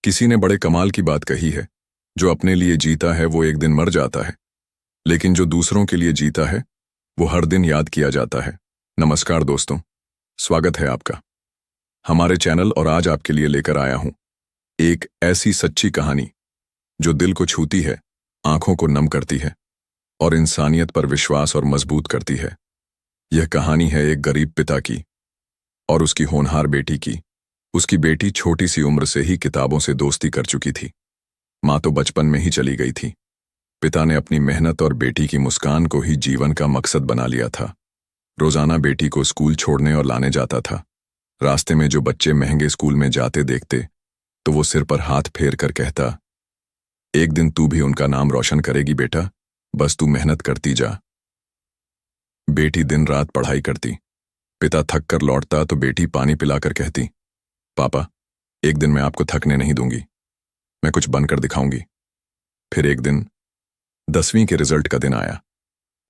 किसी ने बड़े कमाल की बात कही है, जो अपने लिए जीता है वो एक दिन मर जाता है, लेकिन जो दूसरों के लिए जीता है वो हर दिन याद किया जाता है। नमस्कार दोस्तों, स्वागत है आपका हमारे चैनल। और आज आपके लिए लेकर आया हूं एक ऐसी सच्ची कहानी जो दिल को छूती है, आंखों को नम करती है और इंसानियत पर विश्वास और मजबूत करती है। यह कहानी है एक गरीब पिता की और उसकी होनहार बेटी की। उसकी बेटी छोटी सी उम्र से ही किताबों से दोस्ती कर चुकी थी। माँ तो बचपन में ही चली गई थी। पिता ने अपनी मेहनत और बेटी की मुस्कान को ही जीवन का मकसद बना लिया था। रोजाना बेटी को स्कूल छोड़ने और लाने जाता था। रास्ते में जो बच्चे महंगे स्कूल में जाते देखते तो वो सिर पर हाथ फेर कर कहता, एक दिन तू भी उनका नाम रोशन करेगी बेटा, बस तू मेहनत करती जा। बेटी दिन रात पढ़ाई करती। पिता थक कर लौटता तो बेटी पानी पिलाकर कहती, पापा, एक दिन मैं आपको थकने नहीं दूंगी, मैं कुछ बनकर दिखाऊंगी। फिर एक दिन 10वीं के रिजल्ट का दिन आया।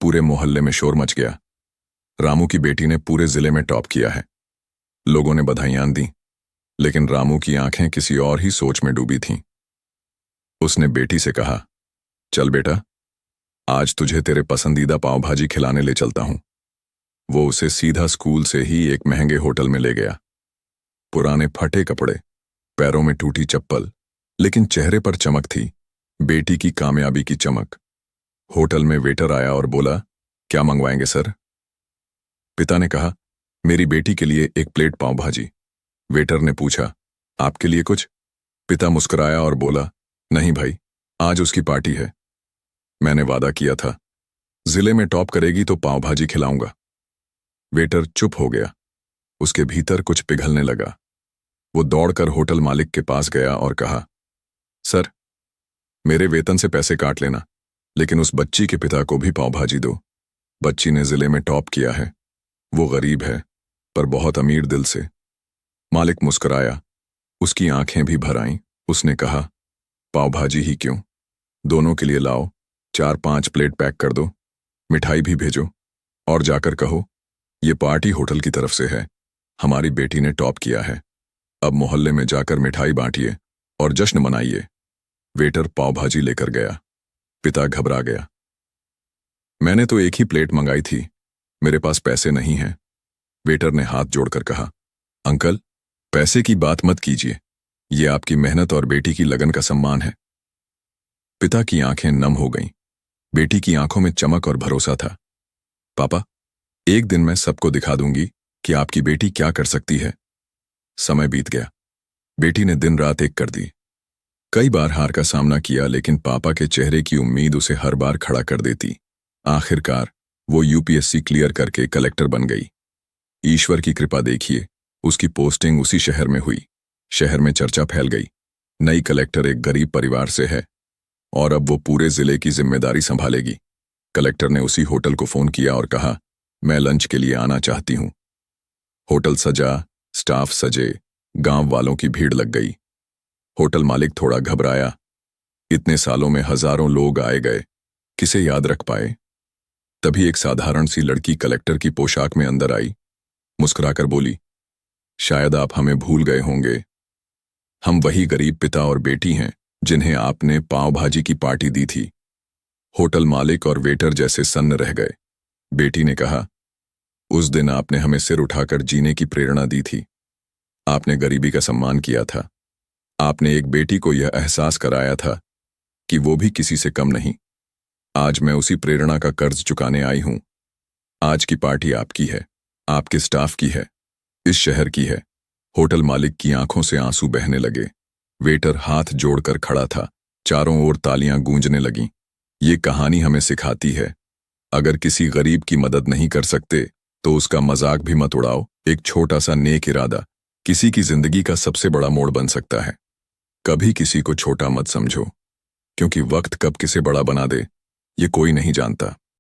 पूरे मोहल्ले में शोर मच गया। रामू की बेटी ने पूरे जिले में टॉप किया है। लोगों ने बधाइयां दी, लेकिन रामू की आंखें किसी और ही सोच में डूबी थीं। उसने बेटी से कहा, चल बेटा, आज तुझे तेरे पसंदीदा पाव भाजी खिलाने ले चलता हूं। वो उसे सीधा स्कूल से ही एक महंगे होटल में ले गया। पुराने फटे कपड़े, पैरों में टूटी चप्पल, लेकिन चेहरे पर चमक थी, बेटी की कामयाबी की चमक। होटल में वेटर आया और बोला, क्या मंगवाएंगे सर? पिता ने कहा, मेरी बेटी के लिए एक प्लेट पाव भाजी। वेटर ने पूछा, आपके लिए कुछ? पिता मुस्कुराया और बोला, नहीं भाई, आज उसकी पार्टी है। मैंने वादा किया था, जिले में टॉप करेगी तो पाव भाजी खिलाऊंगा। वेटर चुप हो गया। उसके भीतर कुछ पिघलने लगा। वो दौड़कर होटल मालिक के पास गया और कहा, सर, मेरे वेतन से पैसे काट लेना, लेकिन उस बच्ची के पिता को भी पाव भाजी दो। बच्ची ने जिले में टॉप किया है। वो गरीब है, पर बहुत अमीर दिल से। मालिक मुस्कुराया, उसकी आंखें भी भर आईं। उसने कहा, पाव भाजी ही क्यों, दोनों के लिए लाओ, 4-5 प्लेट पैक कर दो, मिठाई भी भेजो और जाकर कहो, ये पार्टी होटल की तरफ से है, हमारी बेटी ने टॉप किया है। अब मोहल्ले में जाकर मिठाई बांटिए और जश्न मनाइए। वेटर पाव भाजी लेकर गया। पिता घबरा गया। मैंने तो एक ही प्लेट मंगाई थी, मेरे पास पैसे नहीं हैं। वेटर ने हाथ जोड़कर कहा, अंकल, पैसे की बात मत कीजिए, ये आपकी मेहनत और बेटी की लगन का सम्मान है। पिता की आंखें नम हो गईं। बेटी की आंखों में चमक और भरोसा था। पापा, एक दिन मैं सबको दिखा दूंगी कि आपकी बेटी क्या कर सकती है। समय बीत गया। बेटी ने दिन रात एक कर दी। कई बार हार का सामना किया, लेकिन पापा के चेहरे की उम्मीद उसे हर बार खड़ा कर देती। आखिरकार वो यूपीएससी क्लियर करके कलेक्टर बन गई। ईश्वर की कृपा देखिए, उसकी पोस्टिंग उसी शहर में हुई। शहर में चर्चा फैल गई, नई कलेक्टर एक गरीब परिवार से है और अब वो पूरे जिले की जिम्मेदारी संभालेगी। कलेक्टर ने उसी होटल को फोन किया और कहा, मैं लंच के लिए आना चाहती हूं। होटल सजा, स्टाफ सजे, गांव वालों की भीड़ लग गई। होटल मालिक थोड़ा घबराया। इतने सालों में हजारों लोग आए गए, किसे याद रख पाए? तभी एक साधारण सी लड़की कलेक्टर की पोशाक में अंदर आई। मुस्कुराकर बोली, शायद आप हमें भूल गए होंगे। हम वही गरीब पिता और बेटी हैं जिन्हें आपने पाव भाजी की पार्टी दी थी। होटल मालिक और वेटर जैसे सन्न रह गए। बेटी ने कहा, उस दिन आपने हमें सिर उठाकर जीने की प्रेरणा दी थी। आपने गरीबी का सम्मान किया था। आपने एक बेटी को यह एहसास कराया था कि वो भी किसी से कम नहीं। आज मैं उसी प्रेरणा का कर्ज चुकाने आई हूं। आज की पार्टी आपकी है, आपके स्टाफ की है, इस शहर की है। होटल मालिक की आंखों से आंसू बहने लगे। वेटर हाथ जोड़कर खड़ा था। चारों ओर तालियां गूंजने लगीं। ये कहानी हमें सिखाती है, अगर किसी गरीब की मदद नहीं कर सकते तो उसका मजाक भी मत उड़ाओ। एक छोटा सा नेक इरादा किसी की जिंदगी का सबसे बड़ा मोड़ बन सकता है। कभी किसी को छोटा मत समझो, क्योंकि वक्त कब किसे बड़ा बना दे ये कोई नहीं जानता।